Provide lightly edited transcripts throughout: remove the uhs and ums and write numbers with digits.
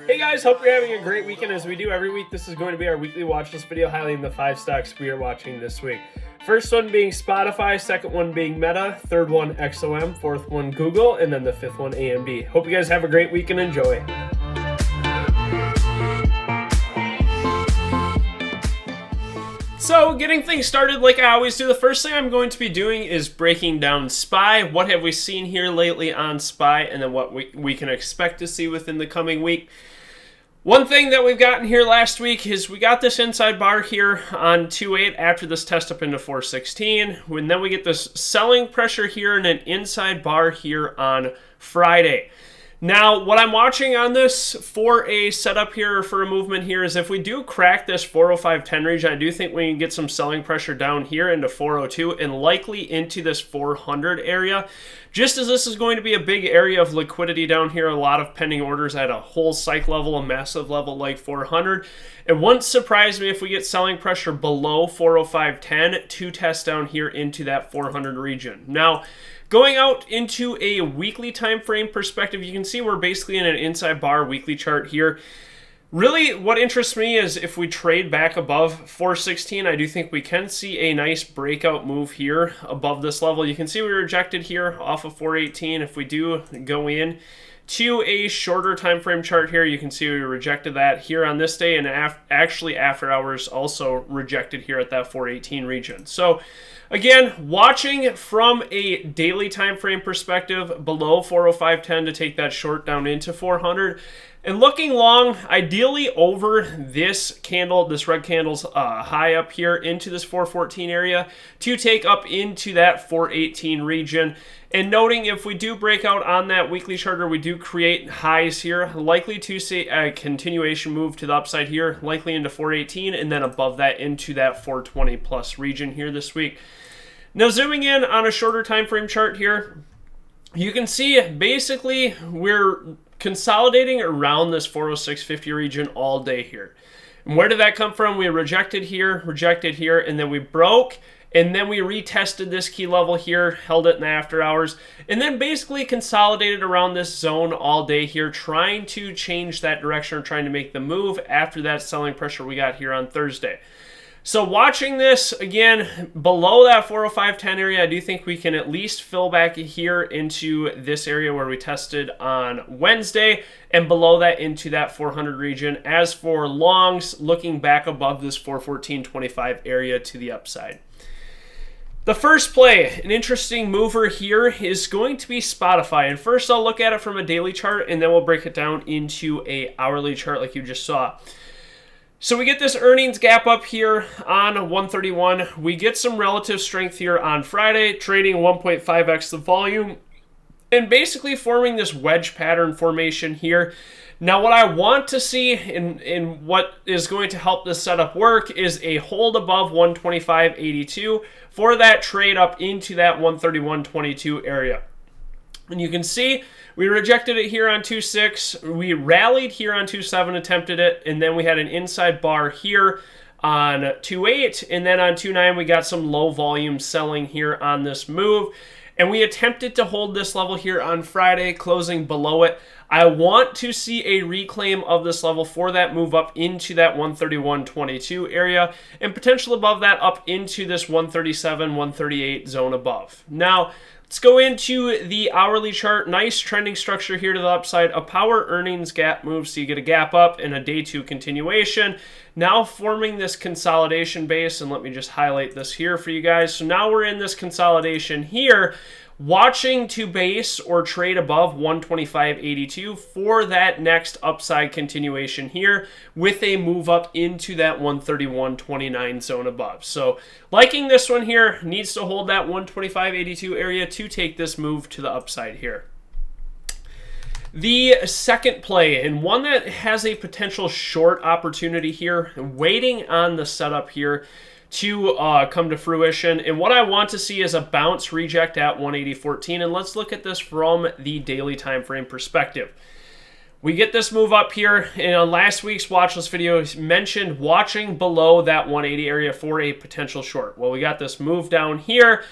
Hey guys, hope you're having a great weekend as we do every week. This is going to be our weekly watch list video highlighting the 5 stocks we are watching this week. First one being Spotify, second one being Meta, third one XOM, fourth one Google, and then the fifth one AMD. Hope you guys have a great week and enjoy. So, getting things started like I always do, the first thing I'm going to be doing is breaking down SPY. What have we seen here lately on SPY, and then what we can expect to see within the coming week. One thing that we've gotten here last week is we got this inside bar here on 2.8 after this test up into 416. And then we get this selling pressure here and an inside bar here on Friday. Now, what I'm watching on this for a setup here, for a movement here, is if we do crack this 405.10 region, I do think we can get some selling pressure down here into 402 and likely into this 400 area. Just as this is going to be a big area of liquidity down here, a lot of pending orders at a whole psych level, a massive level like 400. It wouldn't surprise me if we get selling pressure below 405.10 to test down here into that 400 region. Now, going out into a weekly time frame perspective, you can see we're basically in an inside bar weekly chart here. Really, what interests me is if we trade back above 416, I do think we can see a nice breakout move here above this level. You can see we rejected here off of 418. If we do go in to a shorter time frame chart here, you can see we rejected that here on this day, and actually after hours also rejected here at that 418 region. So again, watching from a daily time frame perspective below 405.10 to take that short down into 400. And looking long, ideally over this candle, this red candle's high up here into this 414 area to take up into that 418 region. And noting if we do break out on that weekly chart or we do create highs here, likely to see a continuation move to the upside here, likely into 418 and then above that into that 420 plus region here this week. Now zooming in on a shorter time frame chart here, you can see basically we're consolidating around this 406.50 region all day here. And where did that come from? We rejected here, and then we broke, and then we retested this key level here, held it in the after hours, and then basically consolidated around this zone all day here, trying to change that direction or trying to make the move after that selling pressure we got here on Thursday. So watching this, again, below that 405.10 area, I do think we can at least fill back here into this area where we tested on Wednesday, and below that into that 400 region. As for longs, looking back above this 414.25 area to the upside. The first play, an interesting mover here, is going to be Spotify. And first I'll look at it from a daily chart, and then we'll break it down into a hourly chart like you just saw. So we get this earnings gap up here on 131. We get some relative strength here on Friday, trading 1.5x the volume and basically forming this wedge pattern formation here. Now what I want to see in what is going to help this setup work is a hold above 125.82 for that trade up into that 131.22 area. And you can see we rejected it here on 2.6. We rallied here on 2.7, attempted it, and then we had an inside bar here on 2.8, and then on 2.9 we got some low volume selling here on this move. And we attempted to hold this level here on Friday, closing below it. I want to see a reclaim of this level for that move up into that 131.22 area and potential above that up into this 137, 138 zone above. Now, let's go into the hourly chart. Nice trending structure here to the upside. A power earnings gap move, so you get a gap up and a day two continuation. Now forming this consolidation base, and let me just highlight this here for you guys. So now we're in this consolidation here, watching to base or trade above 125.82 for that next upside continuation here with a move up into that 131.29 zone above. So liking this one here, needs to hold that 125.82 area to take this move to the upside here. The second play, and one that has a potential short opportunity here, waiting on the setup here to come to fruition. And what I want to see is a bounce reject at 180.14. And let's look at this from the daily time frame perspective. We get this move up here, and on last week's watch list video, mentioned watching below that 180 area for a potential short. Well, we got this move down here,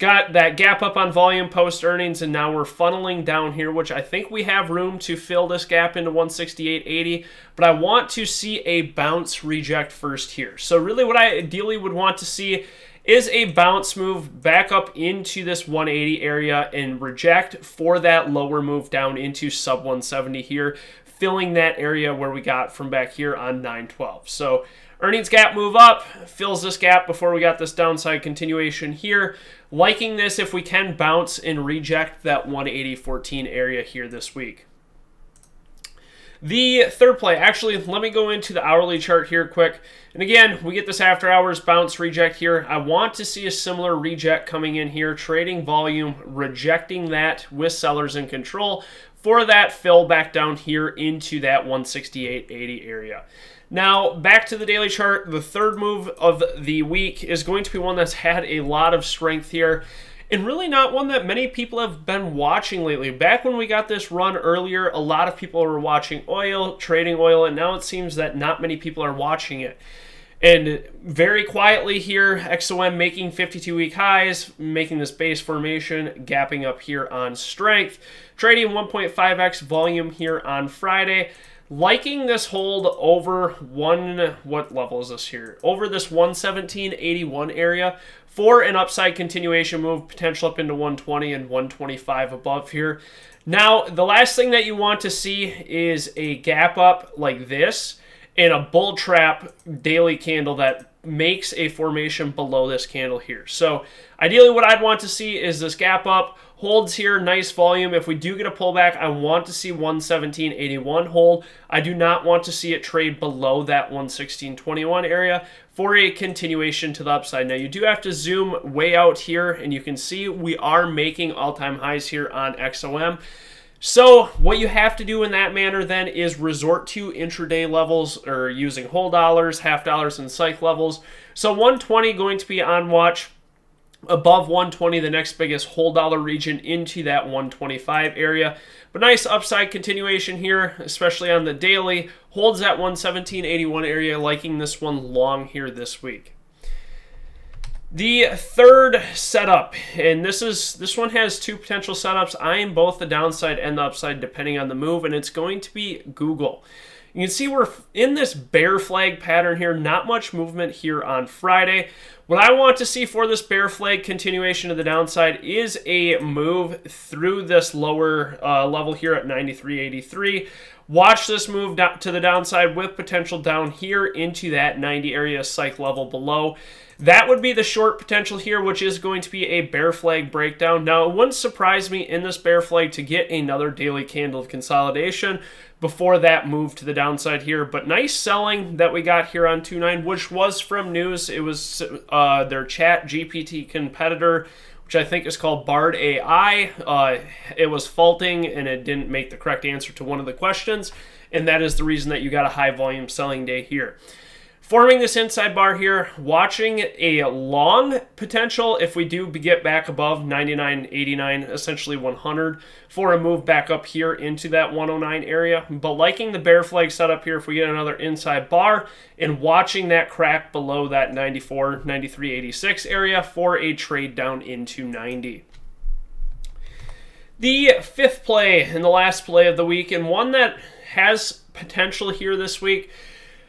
got that gap up on volume post earnings, and now we're funneling down here, which I think we have room to fill this gap into 168.80, but I want to see a bounce reject first here. So really what I ideally would want to see is a bounce move back up into this 180 area and reject for that lower move down into sub 170 here, filling that area where we got from back here on 9/12. So earnings gap move up, fills this gap before we got this downside continuation here. Liking this if we can bounce and reject that 180.14 area here this week. The third play, actually, let me go into the hourly chart here quick. And again, we get this after hours bounce reject here. I want to see a similar reject coming in here, trading volume, rejecting that with sellers in control for that fill back down here into that 168.80 area. Now, back to the daily chart, the third move of the week is going to be one that's had a lot of strength here, and really not one that many people have been watching lately. Back when we got this run earlier, a lot of people were watching oil, trading oil, and now it seems that not many people are watching it. And very quietly here, XOM making 52-week highs, making this base formation, gapping up here on strength, trading 1.5x volume here on Friday. Liking this hold over what level is this here? Over this 117.81 area for an upside continuation move, potential up into 120 and 125 above here. Now, the last thing that you want to see is a gap up like this and a bull trap daily candle that makes a formation below this candle here. So ideally what I'd want to see is this gap up, holds here, nice volume. If we do get a pullback, I want to see 117.81 hold. I do not want to see it trade below that 116.21 area for a continuation to the upside. Now you do have to zoom way out here, and you can see we are making all-time highs here on XOM. So what you have to do in that manner then is resort to intraday levels or using whole dollars, half dollars, and cycle levels. So 120 going to be on watch. Above 120, the next biggest whole dollar region into that 125 area. But nice upside continuation here, especially on the daily. Holds that 117.81 area, liking this one long here this week. The third setup, and this one has two potential setups. I am both the downside and the upside depending on the move, and it's going to be Google. You can see we're in this bear flag pattern here, not much movement here on Friday. What I want to see for this bear flag continuation to the downside is a move through this lower level here at 93.83. Watch this move down to the downside with potential down here into that 90 area cycle level below. That would be the short potential here, which is going to be a bear flag breakdown. Now, it wouldn't surprise me in this bear flag to get another daily candle of consolidation before that move to the downside here. But nice selling that we got here on 2.9, which was from news. It was their chat GPT competitor, which I think is called Bard AI. It was faulting, and it didn't make the correct answer to one of the questions, and that is the reason that you got a high volume selling day here. Forming this inside bar here, watching a long potential if we do get back above 99.89, essentially 100, for a move back up here into that 109 area. But liking the bear flag setup here if we get another inside bar, and watching that crack below that 94, 93.86 area for a trade down into 90. The fifth play and the last play of the week, and one that has potential here this week,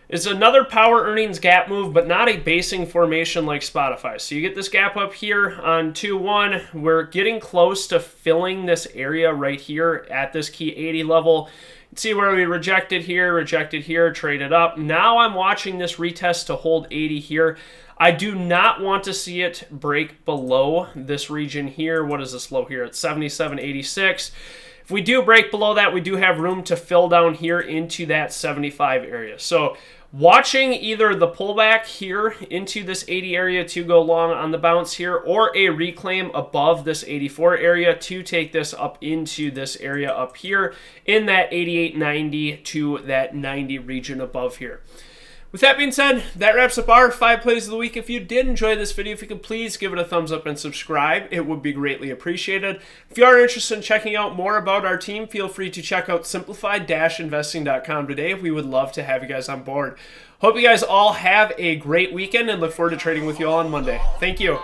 is another power earnings gap move, but not a basing formation like Spotify. So you get this gap up here on 2-1. We're getting close to filling this area right here at this key 80 level. See where we rejected here, traded up. Now I'm watching this retest to hold 80 here. I do not want to see it break below this region here. What is this low here? It's 77.86. If we do break below that, we do have room to fill down here into that 75 area. So watching either the pullback here into this 80 area to go long on the bounce here, or a reclaim above this 84 area to take this up into this area up here in that 88.90 to that 90 region above here. With that being said, that wraps up our 5 plays of the week. If you did enjoy this video, if you could please give it a thumbs up and subscribe, it would be greatly appreciated. If you are interested in checking out more about our team, feel free to check out simplified-investing.com today. We would love to have you guys on board. Hope you guys all have a great weekend and look forward to trading with you all on Monday. Thank you.